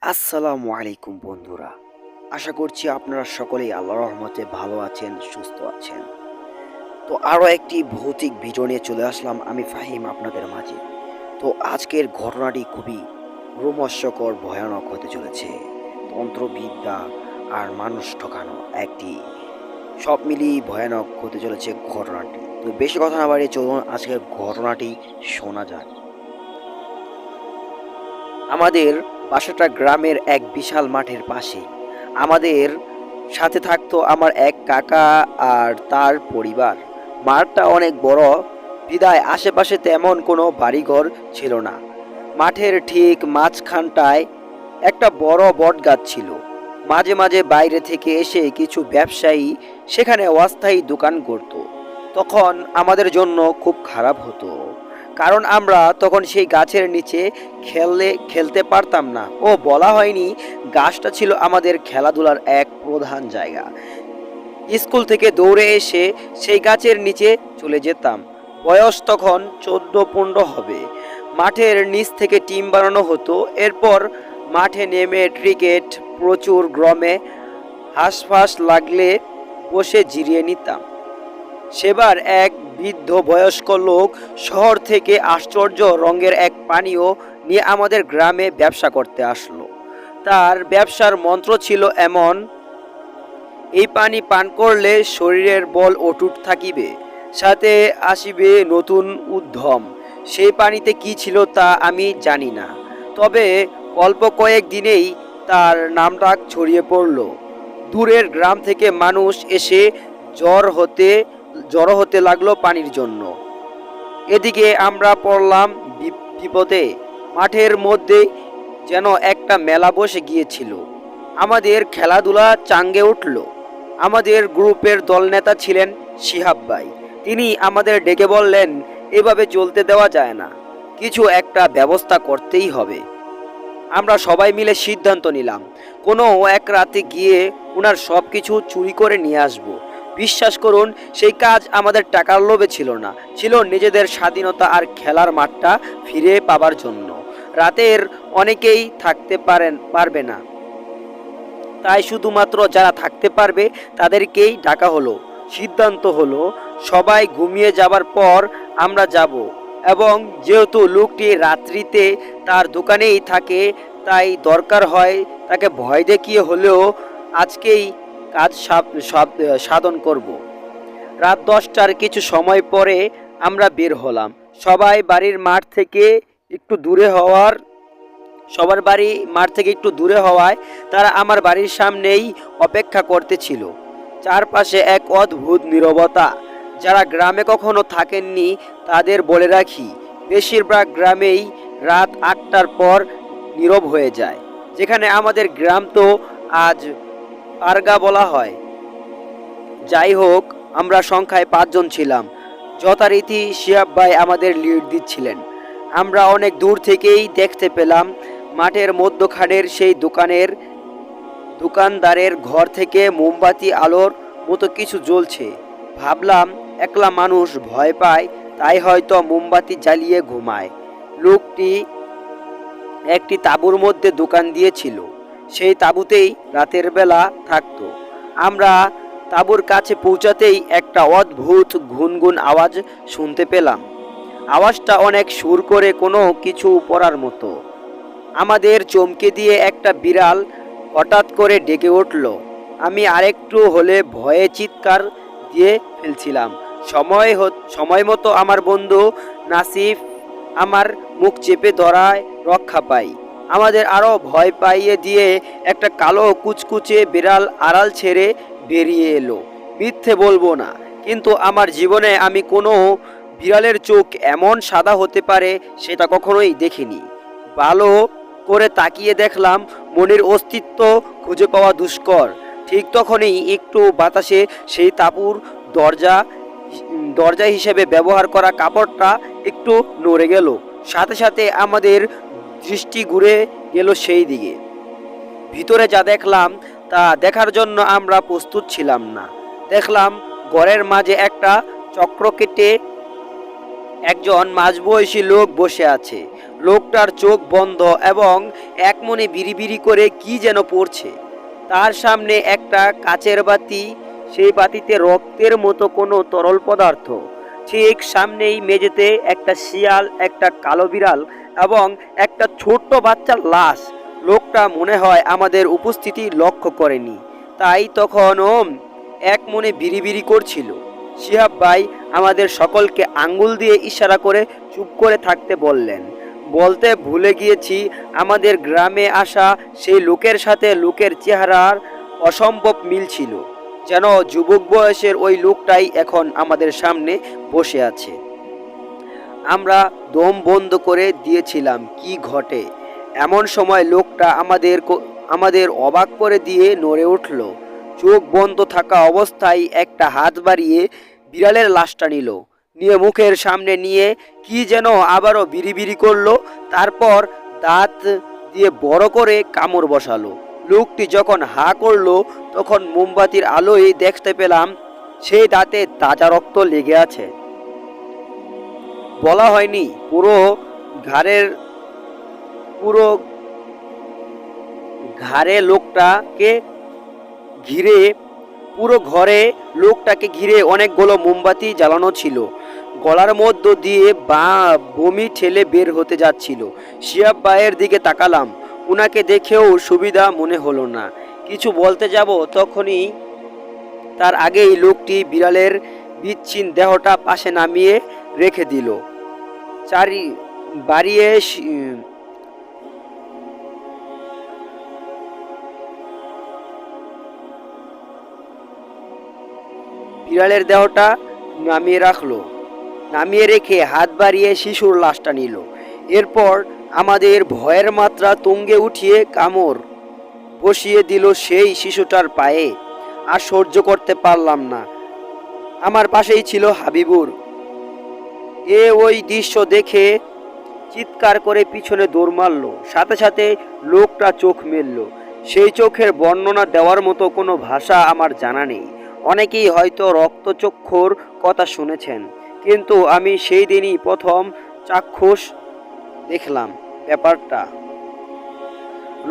আসসালামু আলাইকুম বন্ধুরা। আশা করছি আপনারা সকলেই আল্লাহর রহমতে ভালো আছেন, সুস্থ আছেন। তো আরও একটি ভৌতিক ভিডিও নিয়ে চলে আসলাম আমি ফাহিম আপনাদের মাঝে। তো আজকের ঘটনাটি খুবই রোমহর্ষকর, ভয়ানক হতে চলেছে। তন্ত্রবিদ্যা আর মানুষ ঠকানো একটি সব মিলিয়ে ভয়ানক হতে চলেছে ঘটনাটি। তো বেশি কথা না বাড়িয়ে চলুন আজকের ঘটনাটি শোনা যাক। আমাদের বাসাটা গ্রামের এক বিশাল মাঠের পাশে। আমাদের সাথে থাকতো আমার এক কাকা আর তার পরিবার। মাঠটা অনেক বড় বিদায় আশেপাশে তেমন কোনো বাড়িঘর ছিল না। মাঠের ঠিক মাঝখানটায় একটা বড় বটগাছ ছিল। মাঝে মাঝে বাইরে থেকে এসে কিছু ব্যবসায়ী সেখানে অস্থায়ী দোকান করত। তখন আমাদের জন্য খুব খারাপ হতো, কারণ আমরা তখন সেই গাছের নিচে খেলতে পারতাম না। ও বলা হয়নি, গাছটা ছিল আমাদের খেলাধুলার এক প্রধান জায়গা। স্কুল থেকে দৌড়ে এসে সেই গাছের নিচে চলে যেতাম। বয়স তখন 14-15 হবে। মাঠের নিচ থেকে টিম বানানো হতো। এরপর মাঠে নেমে ক্রিকেট, প্রচুর গ্রামে হাঁসফাঁস লাগলে বসে জিরিয়ে নিতাম। সেবার এক বৃদ্ধ বয়স্ক লোক শহর থেকে আশ্চর্য রঙের এক পানীয় নিয়ে আমাদের গ্রামে ব্যবসা করতে আসলো। তার ব্যবসার মন্ত্র ছিল এমন: এই পানি পান করলে শরীরের বল অটুট থাকিবে, সাথে আসিবে নতুন উদ্যম। সেই পানিতে কি ছিল তা আমি জানি না, তবে অল্প কয়েক দিনেই তার নামটা ছড়িয়ে পড়ল। দূরের গ্রাম থেকে মানুষ এসে জড়ো হতে লাগলো পানির জন্য। এদিকে আমরা পড়লাম বিপদে। মাঠের মধ্যে যেন একটা মেলা বসে গিয়েছিল। আমাদের খেলাধুলা চাঙ্গে উঠল। আমাদের গ্রুপের দলনেতা ছিলেন শিহাব ভাই। তিনি আমাদের ডেকে বললেন, এভাবে চলতে দেওয়া যায় না, কিছু একটা ব্যবস্থা করতেই হবে। আমরা সবাই মিলে সিদ্ধান্ত নিলাম, কোনো এক রাতে গিয়ে ওনার সব কিছু চুরি করে নিয়ে আসব। বিশ্বাস করুন, সেই কাজ আমাদের টাকার লোভে ছিল না, ছিল নিজেদের স্বাধীনতা আর খেলার মাঠটা ফিরে পাবার জন্য। রাতের অনেকেই পারবে না, তাই শুধুমাত্র যারা থাকতে পারবে তাদেরকেই ডাকা হলো। সিদ্ধান্ত হলো, সবাই ঘুমিয়ে যাবার পর আমরা যাব। এবং যেহেতু লোকটি রাত্রিতে তার দোকানেই থাকে, তাই দরকার হয় তাকে ভয় দেখিয়ে হলেও আজকেই কাজ সাধন করব। রাত 10টার কিছু সময় পরে আমরা বের হলাম। সবার বাড়ি মাঠ থেকে একটু দূরে হওয়ায় তারা আমার বাড়ির সামনেই অপেক্ষা করতেছিল। চারপাশে এক অদ্ভুত নীরবতা। যারা গ্রামে কখনো থাকেননি তাদের বলে রাখি, বেশিরভাগ গ্রামেই রাত 8টার পর নীরব হয়ে যায়। যেখানে আমাদের গ্রাম তো আজ পারগা বলা হয়। যাই হোক, আমরা সংখ্যায় 5 জন ছিলাম। যথারীতি শিহাব ভাই আমাদের লিড দিচ্ছিলেন। আমরা অনেক দূর থেকেই দেখতে পেলাম মাঠের মধ্যখানের সেই দোকানদারের ঘর থেকে মোমবাতি আলোর মতো কিছু জ্বলছে। ভাবলাম, একলা মানুষ ভয় পায়, তাই হয়তো মোমবাতি জ্বালিয়ে ঘুমায়। লোকটি একটি তাঁবুর মধ্যে দোকান দিয়েছিল। সেই তাঁবুতেই রাতের বেলা থাকতো। আমরা তাঁবুর কাছে পৌঁছাতেই একটা অদ্ভুত গুনগুন আওয়াজ শুনতে পেলাম। আওয়াজটা অনেক সুর করে কোনো কিছু পড়ার মতো। আমাদের চমকে দিয়ে একটা বিড়াল হঠাৎ করে ডেকে উঠল। আমি আরেকটু হলে ভয়ে চিৎকার দিয়ে ফেলছিলাম। সময় মতো আমার বন্ধু নাসিফ আমার মুখ চেপে ধরায় রক্ষা পাই। আমাদের আরও ভয় পাইয়ে দিয়ে একটা কালো কুচকুচে বিড়াল আড়াল ছেড়ে বেরিয়ে এলো। মিথ্যে বলবো না, কিন্তু আমার জীবনে আমি কোনো বিড়ালের চোখ এমন সাদা হতে পারে সেটা কখনোই দেখিনি। ভালো করে তাকিয়ে দেখলাম, মনের অস্তিত্ব খুঁজে পাওয়া দুষ্কর। ঠিক তখনই একটু বাতাসে সেই তাঁবুর দরজা হিসেবে ব্যবহার করা কাপড়টা একটু নড়ে গেল। সাথে সাথে আমাদের দৃষ্টি ঘুরে গেল সেই দিকে। ভিতরে যা দেখলাম তা দেখার জন্য আমরা প্রস্তুত ছিলাম না। দেখলাম ঘরের মাঝে একটা চক্র কেটে একজন মাঝবয়সী লোক বসে আছে। লোকটার চোখ বন্ধ এবং একমনে বিড়িবিড়ি করে কি যেন পড়ছে। তার সামনে একটা কাচের বাতি, সেই বাতিতে রক্তের মতো কোনো তরল পদার্থ। ঠিক সামনেই মেঝেতে একটা শিয়াল, একটা কালো বিড়াল এবং একটা ছোট্ট বাচ্চার লাশ। লোকটা মনে হয় আমাদের উপস্থিতি লক্ষ্য করেনি, তাই তখনও এক মনে বিড়িবিড়ি করছিল। শিহাব ভাই আমাদের সকলকে আঙ্গুল দিয়ে ইশারা করে চুপ করে থাকতে বললেন। বলতে ভুলে গিয়েছি, আমাদের গ্রামে আসা সেই লোকের সাথে লোকের চেহারার অসম্ভব মিল ছিল। যেন যুবক বয়সের ওই লোকটাই এখন আমাদের সামনে বসে আছে। আমরা দম বন্ধ করে দিয়েছিলাম কি ঘটে। এমন সময় লোকটা আমাদের অবাক করে দিয়ে নড়ে উঠল। চোখ বন্ধ থাকা অবস্থায় একটা হাত বাড়িয়ে বিড়ালের লাশটা নিয়ে মুখের সামনে নিয়ে কি যেন আবারও বিড়িবিড়ি করলো। তারপর দাঁত দিয়ে বড় করে কামড় বসালো। লোকটি যখন হা করলো তখন মোমবাতির আলোয় দেখতে পেলাম সেই দাঁতে তাজা রক্ত লেগে আছে। বলা হয়নি, পুরো ঘরে লোকটাকে ঘিরে অনেকগুলো মোমবাতি জ্বালানো ছিল। গলার মধ্য দিয়ে বমি ঠেলে বের হতে যাচ্ছিল। শিহাব ভাইয়ের দিকে তাকালাম, উনাকে দেখেও সুবিধা মনে হলো না। কিছু বলতে যাব, তখনই তার আগেই লোকটি বিড়ালের বিচ্ছিন্ন দেহটা পাশে নামিয়ে রেখে দিল। বিড়ালের দেহটা নামিয়ে রেখে হাত বাড়িয়ে শিশুর লাশটা নিল। এরপর আমাদের ভয়ের মাত্রা তুঙ্গে উঠিয়ে কামড় বসিয়ে দিল সেই শিশুটার পায়ে। আর সহ্য করতে পারলাম না। আমার পাশেই ছিল হাবিবুর। ওই দৃশ্য দেখে চিৎকার করে পিছনে দৌড় মারল। সাথে সাথে লোকটা চোখ মেলল। সেই চোখের বর্ণনা দেওয়ার মতো কোনো ভাষা আমার জানা নেই। অনেকেই হয়তো রক্তচক্ষুর কথা শুনেছেন, কিন্তু আমি সেই দিনই প্রথম চাক্ষুষ দেখলাম ব্যাপারটা।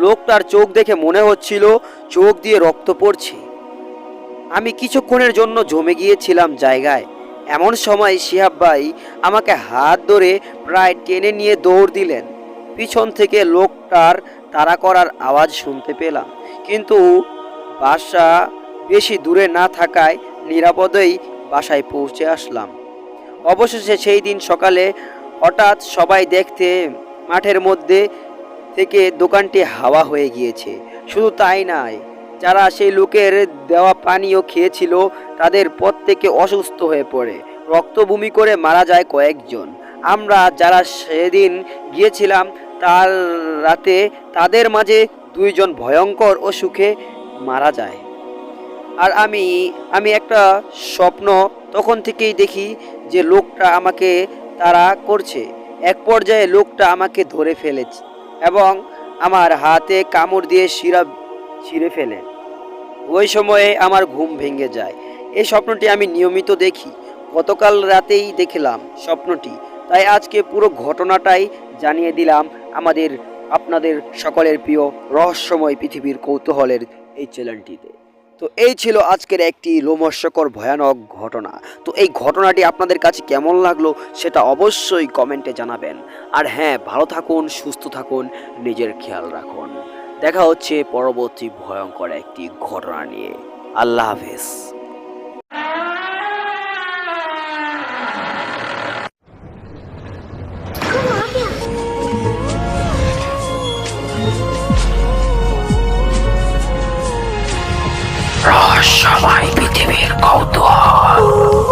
লোকটার চোখ দেখে মনে হচ্ছিল চোখ দিয়ে রক্ত পড়ছে। আমি কিছুক্ষণের জন্য জমে গিয়েছিলাম জায়গায়। এমন সময় শিহাব ভাই আমাকে হাত ধরে প্রায় টেনে নিয়ে দৌড় দিলেন। পিছন থেকে লোকটার তাড়া করার আওয়াজ শুনতে পেলাম, কিন্তু বাসা বেশি দূরে না থাকায় নিরাপদেই বাসায় পৌঁছে আসলাম। অবশেষে সেই দিন সকালে হঠাৎ সবাই দেখতে মাঠের মধ্যে থেকে দোকানটি হাওয়া হয়ে গিয়েছে। শুধু তাই নয়, যারা সেই লোকের দেওয়া পানীয় খেয়েছিল তাদের প্রত্যেকে অসুস্থ হয়ে পড়ে, রক্তবমি করে মারা যায় কয়েকজন। আমরা যারা সেদিন গিয়েছিলাম তার রাতে তাদের মাঝে 2 জন ভয়ঙ্কর অসুখে মারা যায়। আর আমি একটা স্বপ্ন তখন থেকেই দেখি যে লোকটা আমাকে তাড়া করছে। এক পর্যায়ে লোকটা আমাকে ধরে ফেলেছে এবং আমার হাতে কামড় দিয়ে শিরা ছিঁড়ে ফেলে। ওই সময়ে আমার ঘুম ভেঙে যায়। এই স্বপ্নটি আমি নিয়মিত দেখি। গতকাল রাতেই দেখলাম স্বপ্নটি, তাই আজকে পুরো ঘটনাটাই জানিয়ে দিলাম আপনাদের সকলের প্রিয় রহস্যময় পৃথিবীর কৌতূহলের এই চ্যানেলটিতে। তো এই ছিল আজকের একটি রোমহর্ষকর ভয়ানক ঘটনা। তো এই ঘটনাটি আপনাদের কাছে কেমন লাগলো সেটা অবশ্যই কমেন্টে জানাবেন। আর হ্যাঁ, ভালো থাকুন, সুস্থ থাকুন, নিজের খেয়াল রাখুন। দেখা হচ্ছে পরবর্তী ভয়ঙ্কর একটি ঘটনা নিয়ে। আল্লাহ হাফেজ। রহস্যময় পৃথিবীর কৌতূহল।